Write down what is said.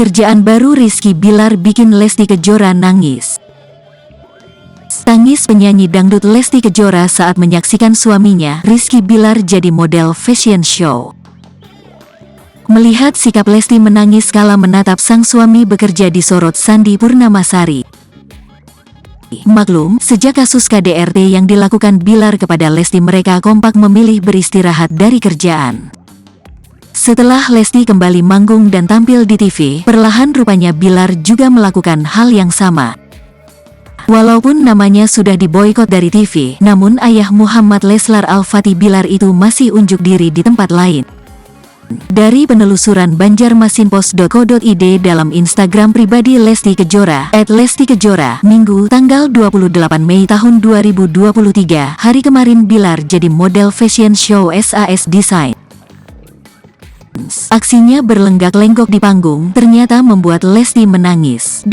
Kerjaan baru Rizky Bilar bikin Lesti Kejora nangis. Tangis penyanyi dangdut Lesti Kejora saat menyaksikan suaminya, Rizky Bilar, jadi model fashion show. Melihat sikap Lesti menangis kala menatap sang suami bekerja disorot Sandi Purnamasari. Maklum, sejak kasus KDRT yang dilakukan Bilar kepada Lesti, mereka kompak memilih beristirahat dari kerjaan. Setelah Lesti kembali manggung dan tampil di TV, perlahan rupanya Bilar juga melakukan hal yang sama. Walaupun namanya sudah diboikot dari TV, namun ayah Muhammad Leslar Al-Fatih Bilar itu masih unjuk diri di tempat lain. Dari penelusuran banjarmasinpost.co.id dalam Instagram pribadi Lesti Kejora, @LestiKejora, Minggu, tanggal 28 Mei tahun 2023, hari kemarin Bilar jadi model fashion show SAS Design. Aksinya berlenggak-lenggok di panggung ternyata membuat Lesti menangis.